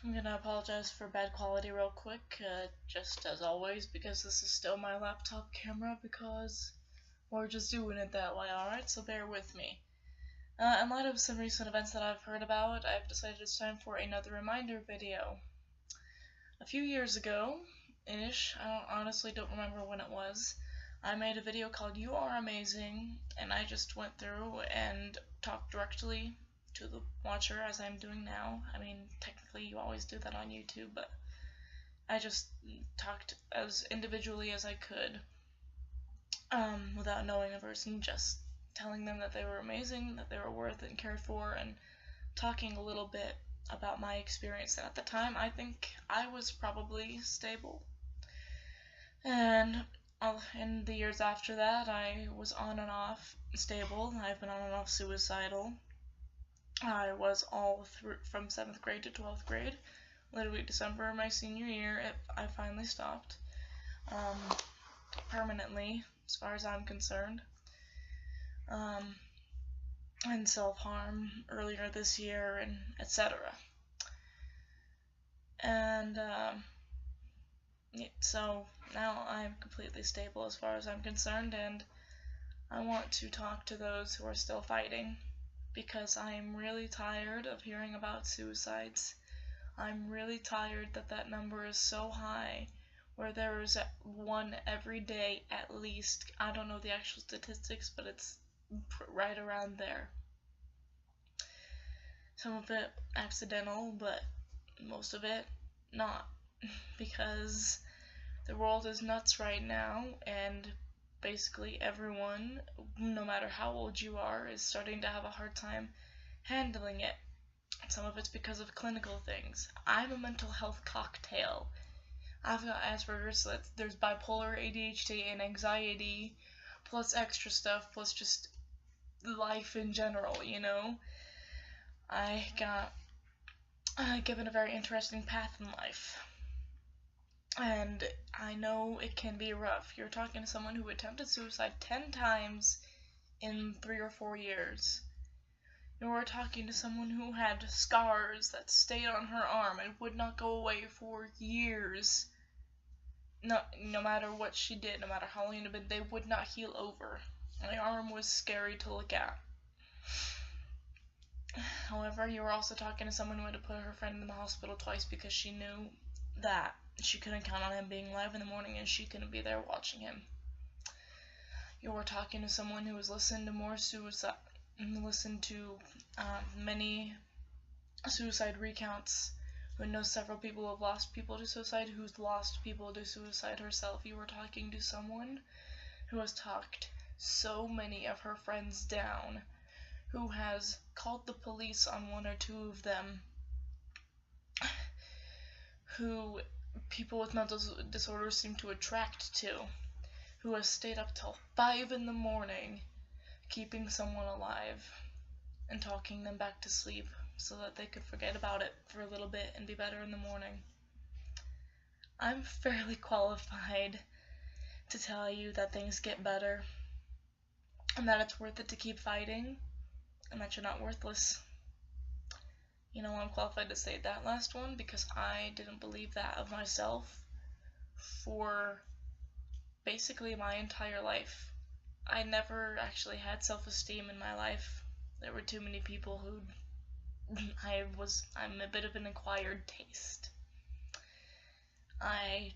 I'm gonna apologize for bad quality real quick, just as always, because this is still my laptop camera, because we're just doing it that way, alright? So bear with me. In light of some recent events that I've heard about, I've decided it's time for another reminder video. A few years ago-ish, I honestly don't remember when it was, I made a video called You Are Amazing, and I just went through and talked directly to the watcher as I'm doing now. I mean, technically you always do that on YouTube, but I just talked as individually as I could, without knowing the person, just telling them that they were amazing, that they were worth it and cared for, and talking a little bit about my experience. And at the time, I think I was probably stable. And in the years after that, I was on and off stable. I've been on and off suicidal. I was all through from 7th grade to 12th grade. Literally December of my senior year, I finally stopped. Permanently, as far as I'm concerned. And self-harm earlier this year, and etc. And so now I'm completely stable as far as I'm concerned, and I want to talk to those who are still fighting, because I'm really tired of hearing about suicides. I'm really tired that that number is so high, where there is one every day at least. I don't know the actual statistics, but it's right around there. Some of it accidental, but most of it not, because the world is nuts right now, and basically everyone, no matter how old you are, is starting to have a hard time handling it. Some of it's because of clinical things. I'm a mental health cocktail. I've got Asperger's, so there's bipolar, ADHD, and anxiety, plus extra stuff, plus just life in general, you know? I got given a very interesting path in life. And I know it can be rough. You're talking to someone who attempted suicide 10 times in 3 or 4 years. You're talking to someone who had scars that stayed on her arm and would not go away for years. No matter what she did, no matter how long it had been, they would not heal over. My arm was scary to look at. However, you were also talking to someone who had to put her friend in the hospital twice because she knew that she couldn't count on him being alive in the morning and she couldn't be there watching him. You were talking to someone who has listened to many suicide recounts, who knows several people who have lost people to suicide, who's lost people to suicide herself. You were talking to someone who has talked so many of her friends down, who has called the police on 1 or 2 of them, who people with mental disorders seem to attract to, who has stayed up till 5 in the morning keeping someone alive and talking them back to sleep so that they could forget about it for a little bit and be better in the morning. I'm fairly qualified to tell you that things get better, and that it's worth it to keep fighting, and that you're not worthless. You know, I'm qualified to say that last one because I didn't believe that of myself for basically my entire life. I never actually had self-esteem in my life. There were too many people who I'm a bit of an acquired taste. I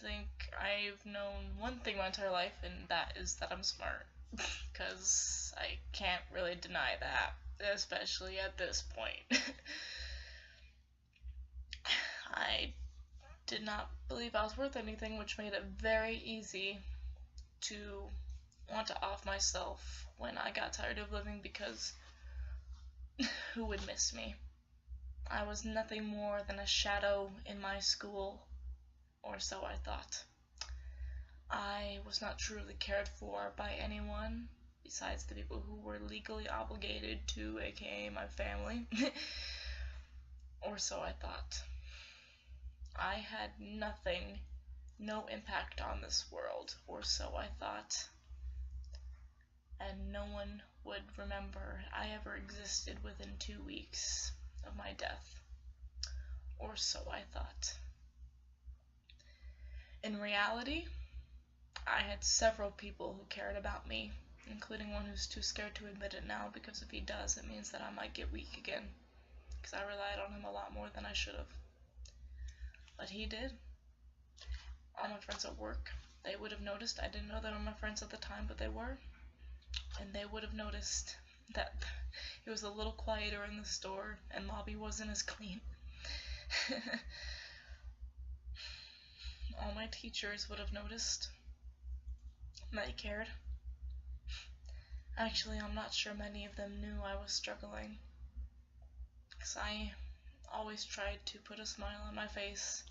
think I've known one thing my entire life, and that is that I'm smart. Because I can't really deny that, especially at this point. I did not believe I was worth anything, which made it very easy to want to off myself when I got tired of living, because who would miss me? I was nothing more than a shadow in my school, or so I thought. I was not truly cared for by anyone besides the people who were legally obligated to, aka my family, or so I thought. I had nothing, no impact on this world, or so I thought. And no one would remember I ever existed within 2 weeks of my death. Or so I thought. In reality, I had several people who cared about me, including one who's too scared to admit it now, because if he does, it means that I might get weak again, because I relied on him a lot more than I should have. But he did. All my friends at work, they would have noticed. I didn't know they were my friends at the time, but they were. And they would have noticed that it was a little quieter in the store and lobby wasn't as clean. All my teachers would have noticed that I cared. Actually, I'm not sure many of them knew I was struggling, because I always tried to put a smile on my face.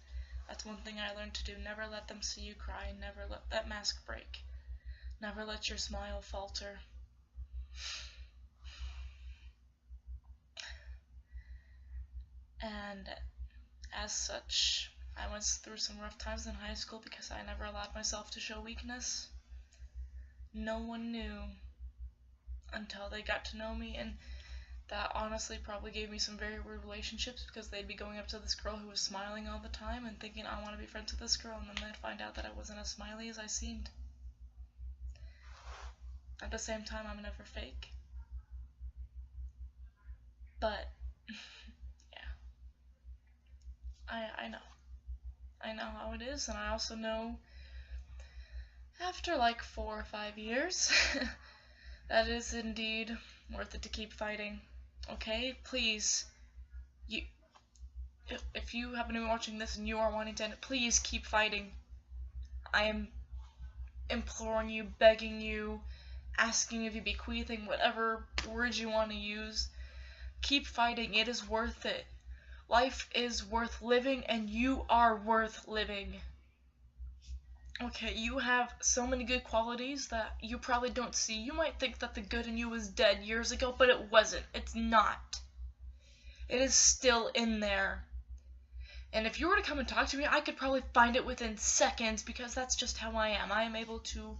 That's one thing I learned to do. Never let them see you cry. Never let that mask break. Never let your smile falter. And as such, I went through some rough times in high school because I never allowed myself to show weakness. No one knew until they got to know me, and that honestly probably gave me some very weird relationships, because they'd be going up to this girl who was smiling all the time and thinking I want to be friends with this girl, and then they'd find out that I wasn't as smiley as I seemed. At the same time, I'm never fake. But, yeah. I know. I know how it is, and I also know, after like 4 or 5 years, that it is indeed worth it to keep fighting. Okay? Please, if you happen to be watching this and you are wanting to end it, please keep fighting. I am imploring you, begging you, asking if you, bequeathing, whatever words you want to use. Keep fighting. It is worth it. Life is worth living, and you are worth living. Okay, you have so many good qualities that you probably don't see. You might think that the good in you was dead years ago, but it wasn't. It's not. It is still in there. And if you were to come and talk to me, I could probably find it within seconds, because that's just how I am. I am able to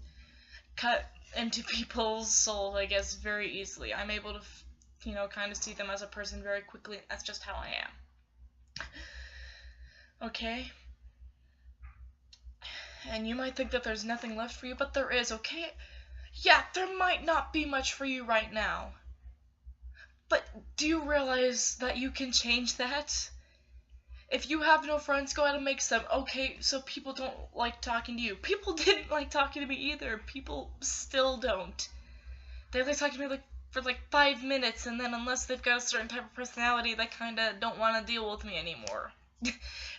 cut into people's souls, I guess, very easily. I'm able to, kind of see them as a person very quickly. That's just how I am. Okay? And you might think that there's nothing left for you, but there is, okay? Yeah, there might not be much for you right now. But do you realize that you can change that? If you have no friends, go out and make some. Okay, so people don't like talking to you. People didn't like talking to me either. People still don't. They like talking to me for 5 minutes, and then unless they've got a certain type of personality, they kind of don't want to deal with me anymore.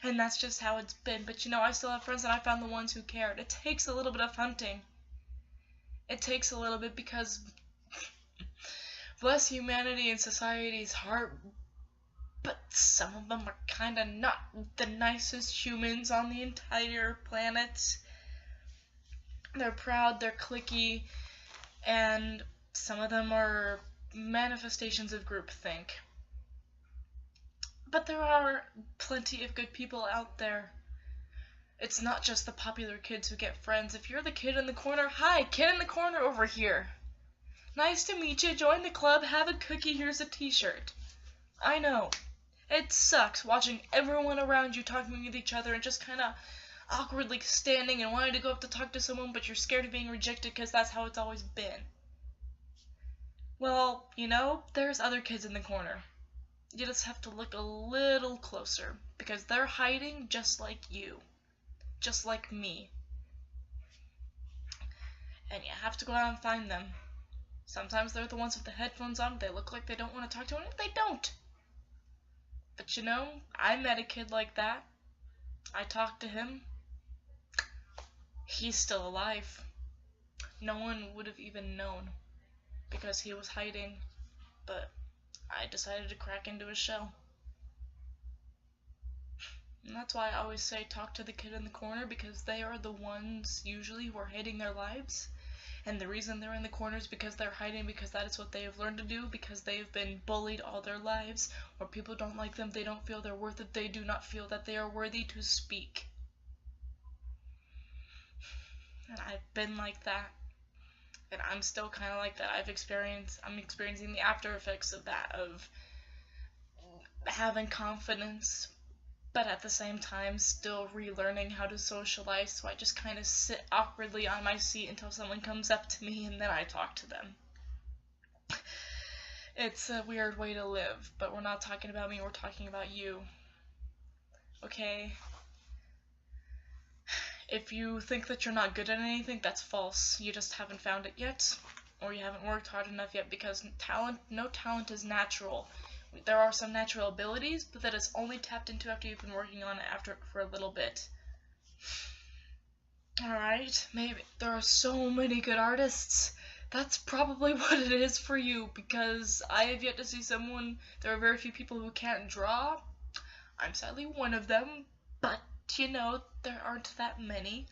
And that's just how it's been. But I still have friends, and I found the ones who cared. It takes a little bit of hunting. It takes a little bit, because bless humanity and society's heart, but some of them are kind of not the nicest humans on the entire planet. They're proud, they're cliquey, and some of them are manifestations of groupthink. But there are plenty of good people out there. It's not just the popular kids who get friends. If you're the kid in the corner, hi, kid in the corner over here. Nice to meet you, join the club, have a cookie, here's a t-shirt. I know. It sucks watching everyone around you talking with each other and just kind of awkwardly standing and wanting to go up to talk to someone, but you're scared of being rejected because that's how it's always been. Well, there's other kids in the corner. You just have to look a little closer, because they're hiding just like you. Just like me. And you have to go out and find them. Sometimes they're the ones with the headphones on. They look like they don't want to talk to anyone. They don't. But I met a kid like that. I talked to him. He's still alive. No one would have even known, because he was hiding. But I decided to crack into his shell. And that's why I always say talk to the kid in the corner, because they are the ones usually who are hating their lives. And the reason they're in the corner is because they're hiding, because that is what they have learned to do, because they've been bullied all their lives, or people don't like them, they don't feel they're worth it, they do not feel that they are worthy to speak. And I've been like that. And I'm still kind of like that. I'm experiencing the after effects of that, of having confidence, but at the same time still relearning how to socialize, so I just kind of sit awkwardly on my seat until someone comes up to me and then I talk to them. It's a weird way to live, but we're not talking about me, we're talking about you. Okay? If you think that you're not good at anything, that's false. You just haven't found it yet, or you haven't worked hard enough yet, because no talent is natural. There are some natural abilities, but that is only tapped into after you've been working on it for a little bit. Alright, maybe there are so many good artists. That's probably what it is for you, because I have yet to see someone. There are very few people who can't draw. I'm sadly one of them, but you know, there aren't that many.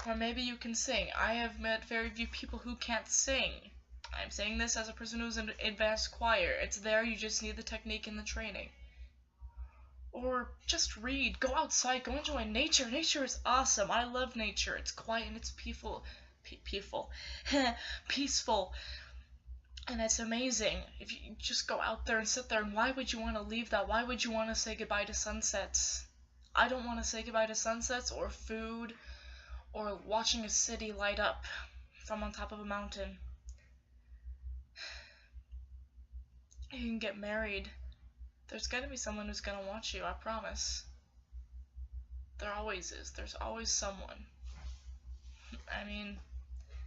Or maybe you can sing. I have met very few people who can't sing. I'm saying this as a person who's in advanced choir. It's there, you just need the technique and the training. Or just read, go outside, go enjoy nature. Nature is awesome. I love nature. It's quiet and it's peaceful. Peaceful. And it's amazing. If you just go out there and sit there, and why would you want to leave that? Why would you want to say goodbye to sunsets? I don't want to say goodbye to sunsets or food or watching a city light up from on top of a mountain. You can get married. There's gonna be someone who's gonna want you, I promise. There always is. There's always someone. I mean,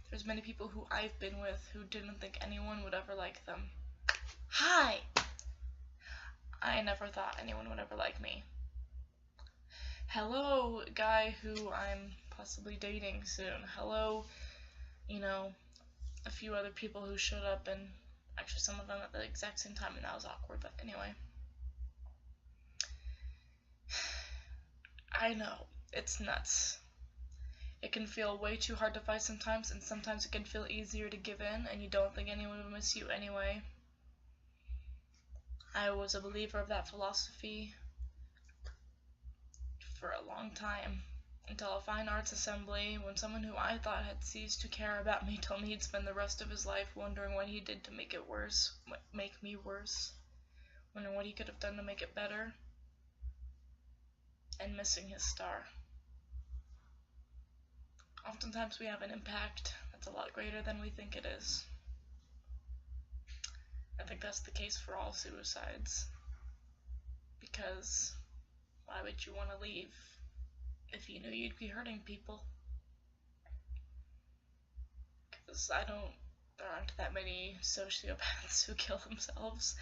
there's many people who I've been with who didn't think anyone would ever like them. Hi! I never thought anyone would ever like me. Hello, guy who I'm possibly dating soon. Hello, you know, a few other people who showed up, and actually some of them at the exact same time, and that was awkward, but anyway. I know, it's nuts. It can feel way too hard to fight sometimes, and sometimes it can feel easier to give in, and you don't think anyone would miss you anyway. I was a believer of that philosophy for a long time, until a fine arts assembly, when someone who I thought had ceased to care about me told me he'd spend the rest of his life wondering what he did to make it worse, make me worse, wondering what he could have done to make it better, and missing his star. Oftentimes we have an impact that's a lot greater than we think it is. I think that's the case for all suicides, because why would you want to leave if you knew you'd be hurting people? Because there aren't that many sociopaths who kill themselves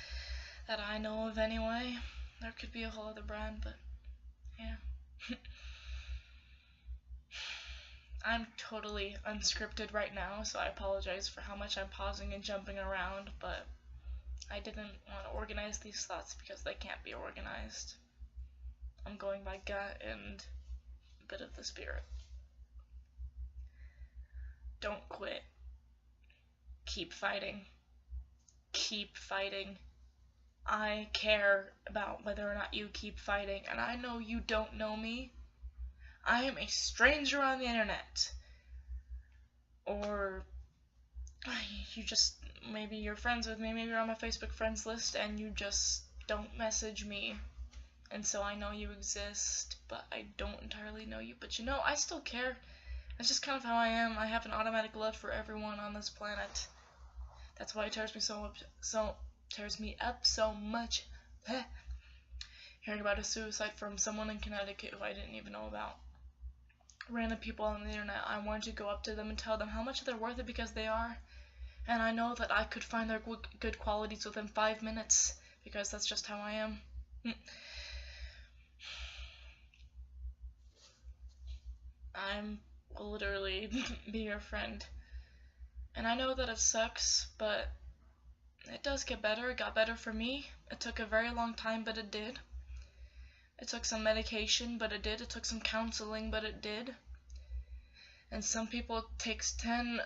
that I know of anyway. There could be a whole other brand, but yeah. I'm totally unscripted right now, so I apologize for how much I'm pausing and jumping around, but I didn't want to organize these thoughts because they can't be organized. I'm going by gut and a bit of the spirit. Don't quit. Keep fighting. Keep fighting. I care about whether or not you keep fighting, and I know you don't know me. I am a stranger on the internet. Or you just, maybe you're friends with me, maybe you're on my Facebook friends list, and you just don't message me. And so I know you exist, but I don't entirely know you. But you know, I still care. That's just kind of how I am. I have an automatic love for everyone on this planet. That's why it tears me up so much. Hearing about a suicide from someone in Connecticut who I didn't even know about. Random people on the internet, I wanted to go up to them and tell them how much they're worth it because they are. And I know that I could find their good qualities within 5 minutes, because that's just how I am. I'm will literally be your friend. And I know that it sucks, but it does get better. It got better for me. It took a very long time, but it did. It took some medication, but it did. It took some counseling, but it did. And some people it takes 10,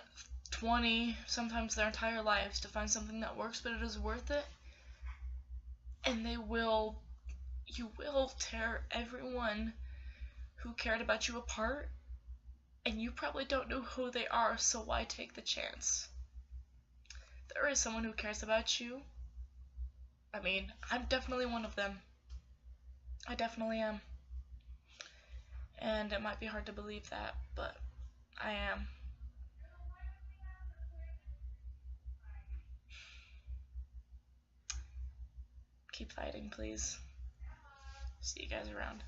20, sometimes their entire lives to find something that works, but it is worth it. And you will tear everyone who cared about you apart, and you probably don't know who they are, so why take the chance? There is someone who cares about you. I mean, I'm definitely one of them. I definitely am. And it might be hard to believe that, but I am. Keep fighting, please. See you guys around.